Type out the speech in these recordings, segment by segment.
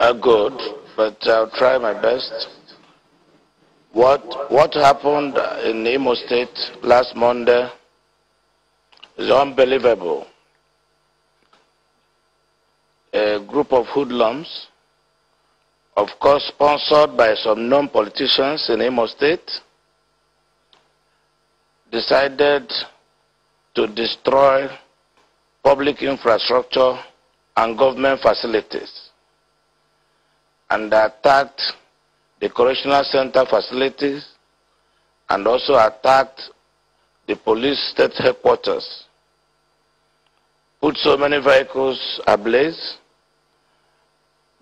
Good, but I'll try my best. What happened in Imo State last Monday is unbelievable. A group of hoodlums, of course sponsored by some known politicians in Imo State, decided to destroy public infrastructure and government facilities, and attacked the correctional center facilities and also attacked the police state headquarters, put so many vehicles ablaze,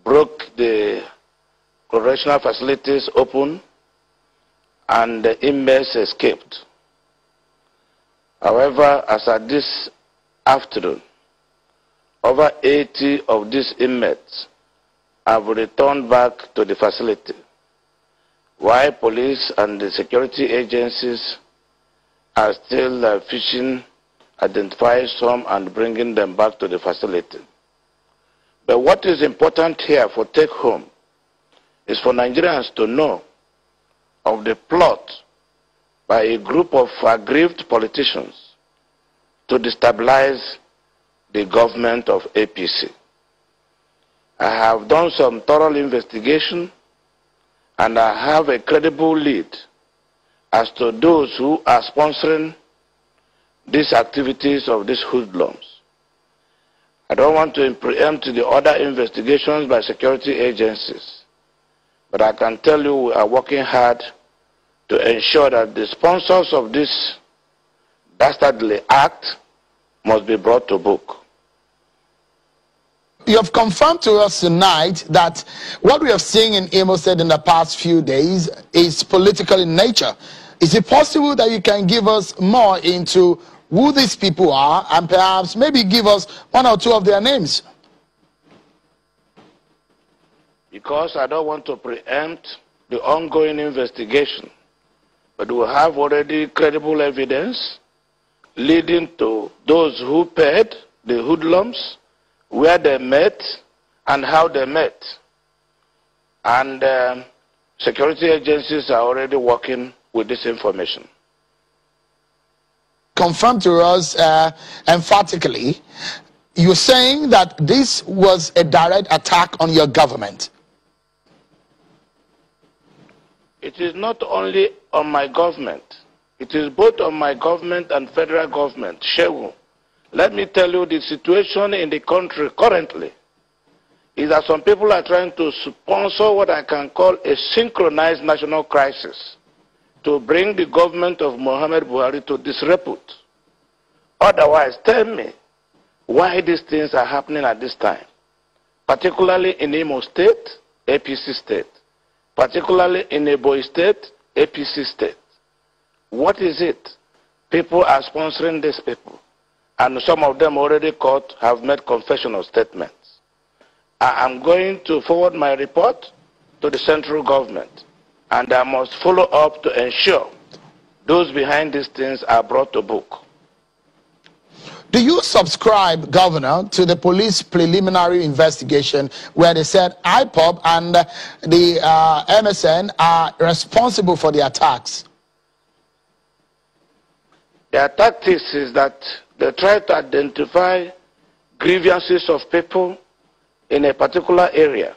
broke the correctional facilities open, and the inmates escaped. However, as at this afternoon, over 80 of these inmates have returned back to the facility, while police and the security agencies are still fishing, identifying some and bringing them back to the facility. But what is important here for take home is for Nigerians to know of the plot by a group of aggrieved politicians to destabilize the government of APC. I have done some thorough investigation, and I have a credible lead as to those who are sponsoring these activities of these hoodlums. I don't want to preempt the other investigations by security agencies, but I can tell you we are working hard to ensure that the sponsors of this dastardly act must be brought to book. You have confirmed to us tonight that what we have seen in Imo State in the past few days is political in nature. Is it possible that you can give us more into who these people are and perhaps maybe give us one or two of their names? Because I don't want to preempt the ongoing investigation, but we have already credible evidence leading to those who paid, the hoodlums, where they met and how they met. And security agencies are already working with this information. Confirm to us emphatically, you're saying that this was a direct attack on your government. It is not only on my government. It is both on my government and federal government. Shehu, let me tell you, the situation in the country currently is that some people are trying to sponsor what I can call a synchronized national crisis to bring the government of Muhammad Buhari to disrepute. Otherwise, tell me why these things are happening at this time, particularly in Imo State, APC State, particularly in Ebonyi State, APC State. What is it? People are sponsoring these people, and some of them already caught have made confessional statements. I am going to forward my report to the central government, and I must follow up to ensure those behind these things are brought to book. Do you subscribe, Governor, to the police preliminary investigation where they said IPOB and the MSN are responsible for the attacks? Their tactics is that they try to identify grievances of people in a particular area.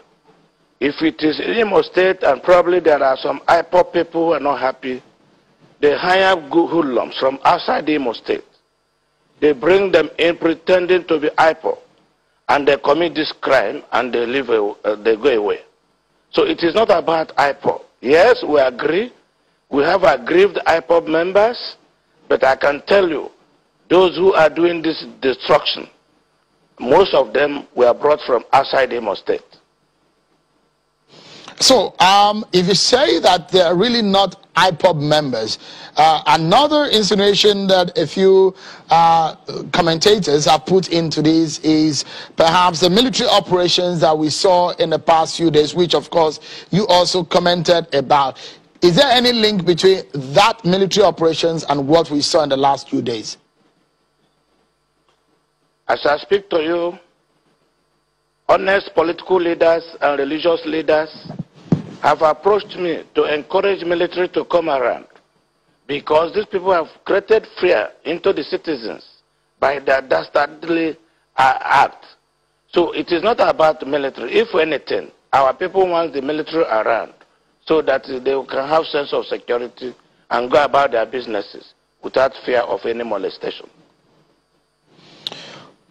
If it is in Imo State and probably there are some IPOB people who are not happy, they hire hoodlums from outside Imo State. They bring them in pretending to be IPOB, and they commit this crime and they they go away. So it is not about IPOB. Yes, we agree. We have aggrieved IPOB members, but I can tell you, those who are doing this destruction, most of them were brought from outside Imo State. So, if you say that they are really not IPOB members, another insinuation that a few commentators have put into this is perhaps the military operations that we saw in the past few days, which of course you also commented about. Is there any link between that military operations and what we saw in the last few days? As I speak to you, honest political leaders and religious leaders have approached me to encourage military to come around, because these people have created fear into the citizens by their dastardly act. So it is not about the military. If anything, our people want the military around so that they can have sense of security and go about their businesses without fear of any molestation.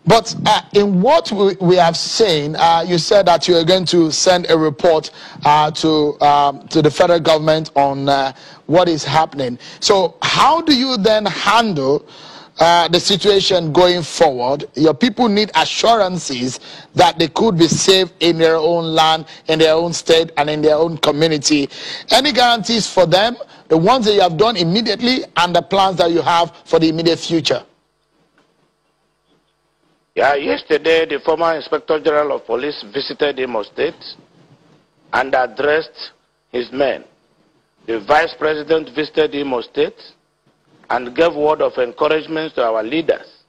But in what we have seen, you said that you are going to send a report to the federal government on what is happening. So how do you then handle the situation going forward? Your people need assurances that they could be safe in their own land, in their own state, and in their own community. Any guarantees for them, the ones that you have done immediately and the plans that you have for the immediate future? Yeah, yesterday the former Inspector General of Police visited Imo State and addressed his men. The Vice President visited Imo State and gave word of encouragement to our leaders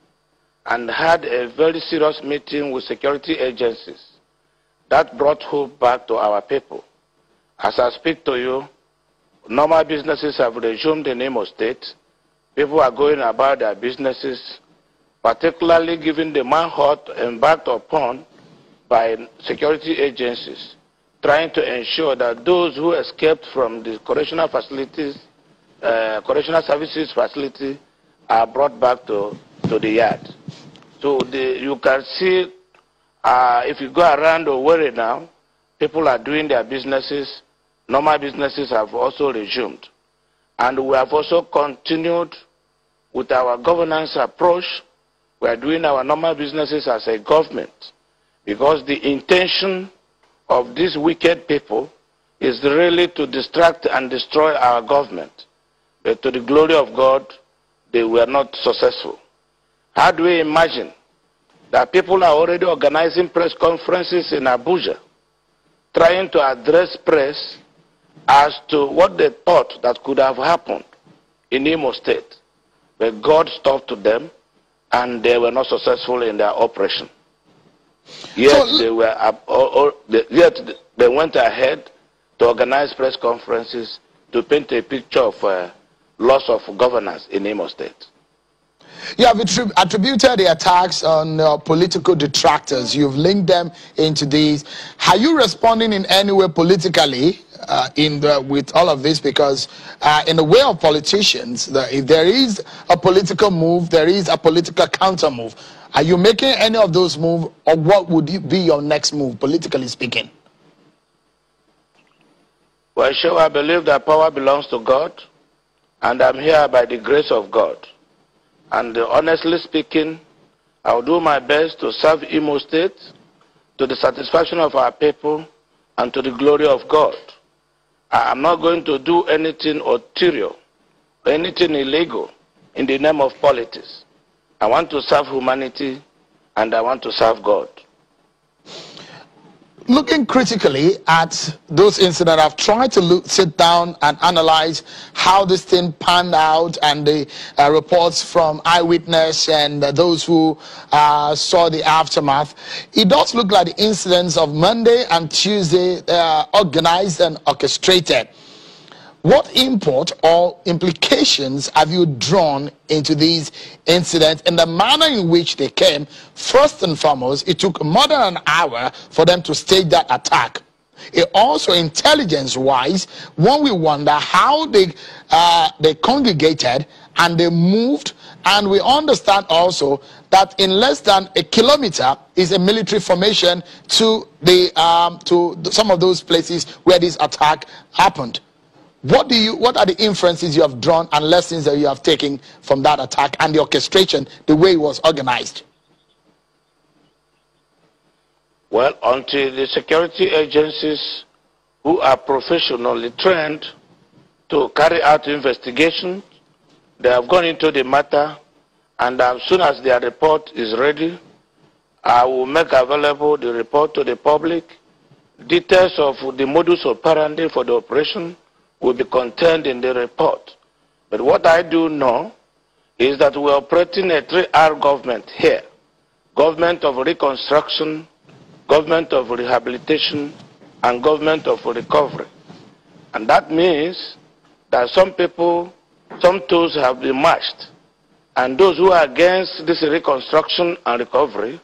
and had a very serious meeting with security agencies that brought hope back to our people. As I speak to you, normal businesses have resumed in Imo State. People are going about their businesses, particularly given the manhunt embarked upon by security agencies, trying to ensure that those who escaped from the correctional facilities, correctional services facility, are brought back to the yard. So you can see, if you go around Owerri now, people are doing their businesses. Normal businesses have also resumed. And we have also continued with our governance approach. We are doing our normal businesses as a government, because the intention of these wicked people is really to distract and destroy our government. But to the glory of God, they were not successful. How do we imagine that people are already organizing press conferences in Abuja, trying to address press as to what they thought that could have happened in Imo State? But God stopped them, and they were not successful in their operation. Yet, they went ahead to organize press conferences to paint a picture of loss of governance in Imo State. You have attributed the attacks on political detractors. You've linked them into these. Are you responding in any way politically with all of this? Because in the way of politicians, if there is a political move, there is a political counter move. Are you making any of those moves, or what would be your next move, politically speaking? Well, sure, I believe that power belongs to God, and I'm here by the grace of God. And honestly speaking, I'll do my best to serve Imo State to the satisfaction of our people and to the glory of God. I'm not going to do anything ulterior, anything illegal in the name of politics. I want to serve humanity, and I want to serve God. Looking critically at those incidents, I've tried to sit down and analyze how this thing panned out, and the reports from eyewitness and those who saw the aftermath. It does look like the incidents of Monday and Tuesday organized and orchestrated. What import or implications have you drawn into these incidents and the manner in which they came? First and foremost, it took more than an hour for them to stage that attack. It also, intelligence-wise, one we wonder how they congregated and they moved, and we understand also that in less than a kilometer is a military formation to some of those places where this attack happened. What are the inferences you have drawn and lessons that you have taken from that attack and the orchestration, the way it was organized? Well, until the security agencies who are professionally trained to carry out investigation, they have gone into the matter, and as soon as their report is ready, I will make available the report to the public. Details of the modus operandi for the operation will be contained in the report. But what I do know is that we are operating a 3R government here. Government of reconstruction, government of rehabilitation, and government of recovery. And that means that some people, some tools have been matched. And those who are against this reconstruction and recovery,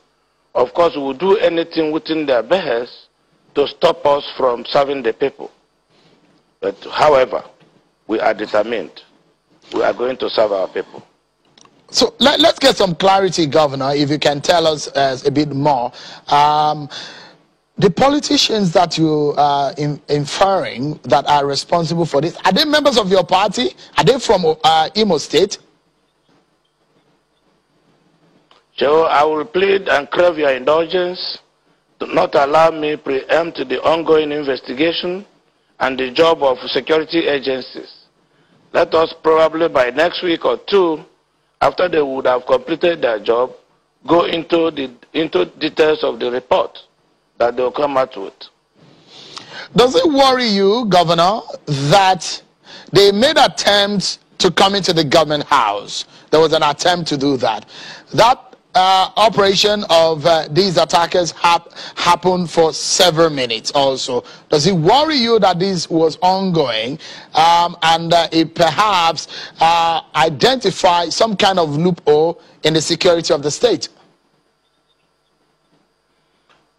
of course, will do anything within their behest to stop us from serving the people. But however, we are determined. We are going to serve our people. So let's get some clarity, Governor, if you can tell us a bit more. The politicians that you are inferring that are responsible for this, are they members of your party? Are they from Imo State? So I will plead and crave your indulgence to not allow me preempt the ongoing investigation and the job of security agencies. Let us probably by next week or two, after they would have completed their job, go into details of the report that they will come out with. Does it worry you, Governor, that they made attempts to come into the government house? There was an attempt to do that. That operation of these attackers happened for several minutes also. Does it worry you that this was ongoing and it perhaps identify some kind of loophole in the security of the state?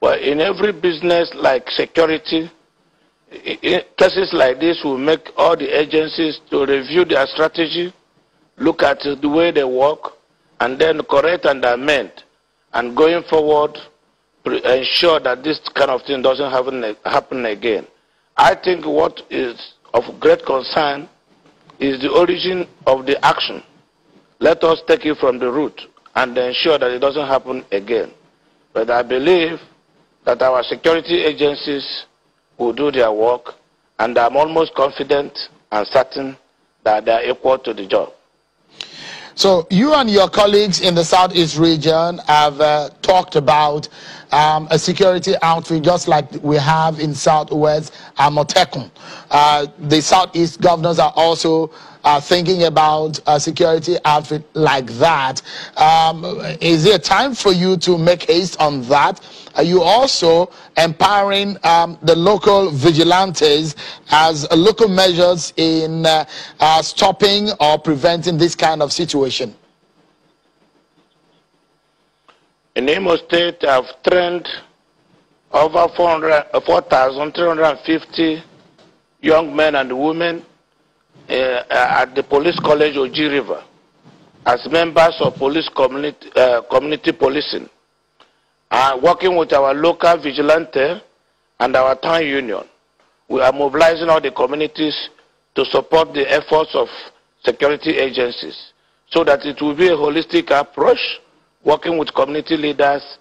Well, in every business like security, cases like this will make all the agencies to review their strategy, look at the way they work, and then correct and amend, and going forward, ensure that this kind of thing doesn't happen again. I think what is of great concern is the origin of the action. Let us take it from the root and ensure that it doesn't happen again. But I believe that our security agencies will do their work, and I'm almost confident and certain that they are equal to the job. So you and your colleagues in the Southeast region have talked about a security outfit just like we have in Southwest, Amotekun. The Southeast governors are also thinking about a security outfit like that. Is there time for you to make haste on that? Are you also empowering the local vigilantes as local measures in stopping or preventing this kind of situation? In Imo State, I've trained over 4,350 young men and women at the police college Oji River as members of police community policing. Working with our local vigilante and our town union, we are mobilizing all the communities to support the efforts of security agencies so that it will be a holistic approach, working with community leaders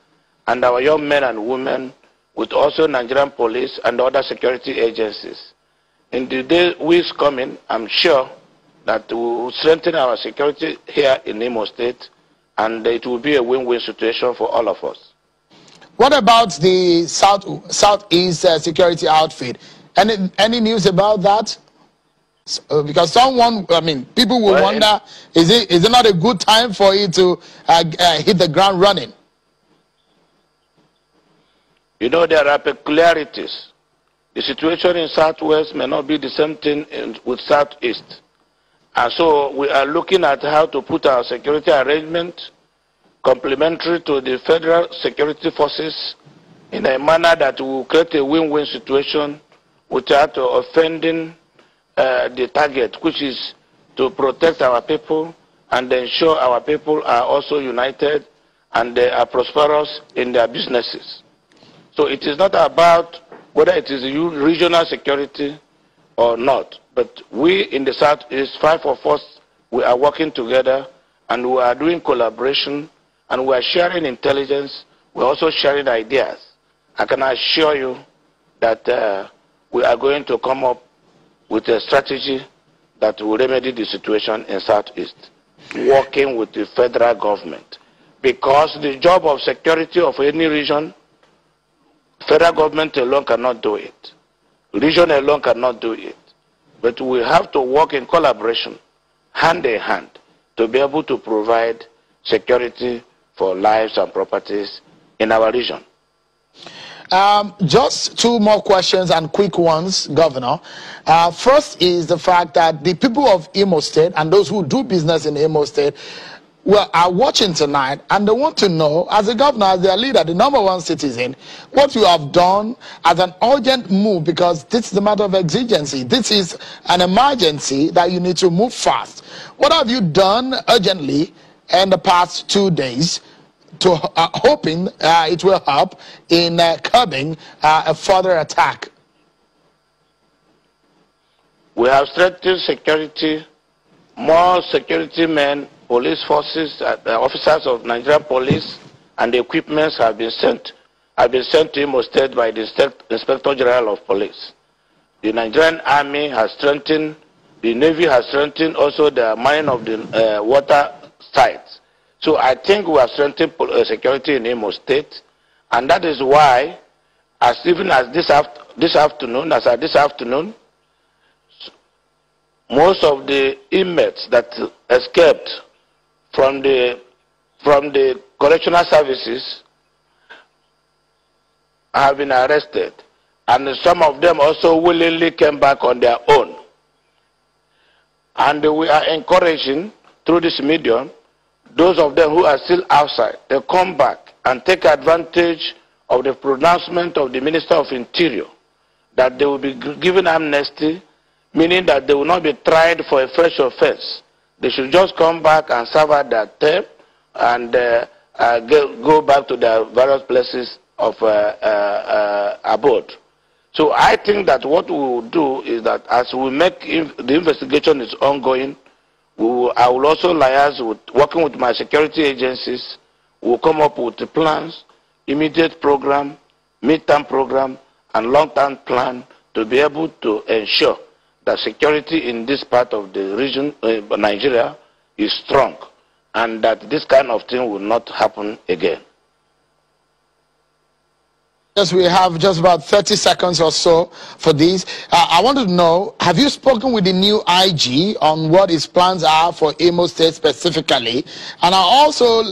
and our young men and women, with also Nigerian police and other security agencies. In the weeks coming, I'm sure that we will strengthen our security here in Imo State, and it will be a win-win situation for all of us. What about the Southeast security outfit? Any news about that? Because people will wonder, is it not a good time for it to hit the ground running? You know, there are peculiarities. The situation in Southwest may not be the same thing with Southeast. And so we are looking at how to put our security arrangement complementary to the federal security forces in a manner that will create a win-win situation without offending the target, which is to protect our people and ensure our people are also united and they are prosperous in their businesses. So it is not about whether it is regional security or not, but we in the Southeast, 5 of us, we are working together and we are doing collaboration and we are sharing intelligence. We are also sharing ideas. I can assure you that we are going to come up with a strategy that will remedy the situation in Southeast, working with the federal government. Because the job of security of any region, federal government alone cannot do it. Region alone cannot do it. But we have to work in collaboration, hand in hand, to be able to provide security for lives and properties in our region. Just two more questions and quick ones, Governor. First is the fact that the people of Imo State and those who do business in Imo State are watching tonight, and they want to know, as a governor, as their leader, the #1 citizen, what you have done as an urgent move, because this is a matter of exigency. This is an emergency that you need to move fast. What have you done urgently in the past 2 days to hoping it will help in curbing a further attack? We have strengthened security, more security men, police forces, officers of Nigerian police, and the equipments have been sent to Imo State by the State Inspector General of Police. The Nigerian Army has strengthened, the Navy has strengthened also the mining of the water sites. So I think we have strengthened security in Imo State, and that is why, even as this afternoon, most of the inmates that escaped from the correctional services have been arrested, and some of them also willingly came back on their own. And we are encouraging through this medium those of them who are still outside, they come back and take advantage of the pronouncement of the Minister of Interior that they will be given amnesty, meaning that they will not be tried for a fresh offense. They should just come back and serve out their term and go back to their various places of abode. So I think that what we will do is that as we make the investigation is ongoing, I will also liaise with, working with my security agencies, we will come up with the plans, immediate program, mid-term program, and long-term plan to be able to ensure that security in this part of the region, Nigeria, is strong, and that this kind of thing will not happen again. Yes, we have just about 30 seconds or so for this. I wanted to know, have you spoken with the new IG on what his plans are for Imo State specifically? And I also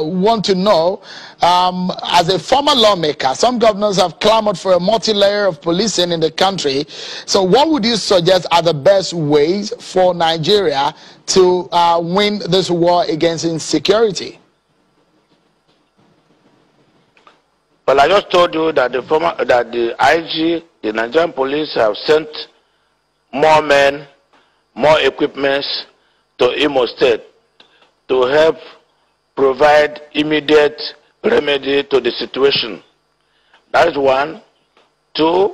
want to know, as a former lawmaker, some governors have clamored for a multi-layer of policing in the country. So what would you suggest are the best ways for Nigeria to win this war against insecurity? Well, I just told you that the IG, the Nigerian police, have sent more men, more equipments to Imo State to help provide immediate remedy to the situation. That is one. Two,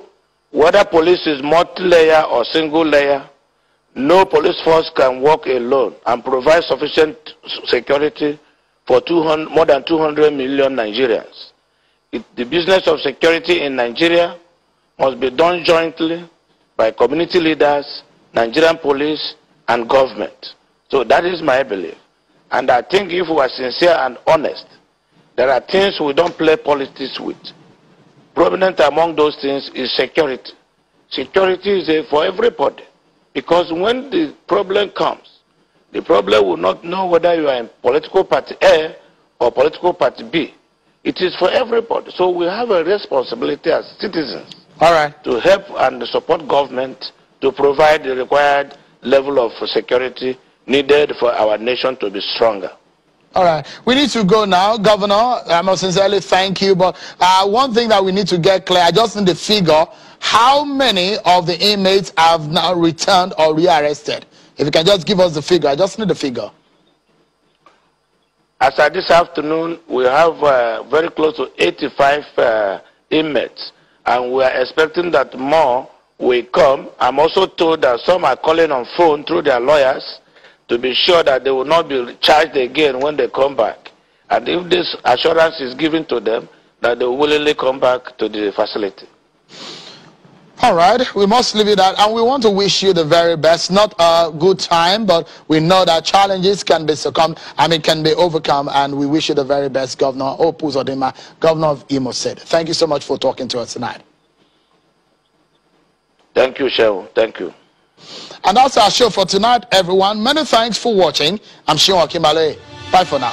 whether police is multi-layer or single layer, no police force can work alone and provide sufficient security for more than 200 million Nigerians. The business of security in Nigeria must be done jointly by community leaders, Nigerian police, and government. So that is my belief. And I think if we are sincere and honest, there are things we don't play politics with. Prominent among those things is security. Security is for everybody. Because when the problem comes, the problem will not know whether you are in political party A or political party B. It is for everybody. So we have a responsibility as citizens to help and support government to provide the required level of security needed for our nation to be stronger. All right. We need to go now. Governor, I must sincerely thank you. But one thing that we need to get clear, I just need the figure. How many of the inmates have now returned or rearrested? If you can just give us the figure. I just need the figure. As of this afternoon, we have very close to 85 inmates, and we are expecting that more will come. I'm also told that some are calling on phone through their lawyers to be sure that they will not be charged again when they come back. And if this assurance is given to them, that they will willingly come back to the facility. All right, we must leave it at, and we want to wish you the very best. Not a good time, but we know that challenges can be can be overcome, and we wish you the very best, Governor Hope Uzodinma, Governor of Imo State. Thank you so much for talking to us tonight. Thank you, Shehu. Thank you. And that's our show for tonight, everyone. Many thanks for watching. I'm Shehu Akimbale. Bye for now.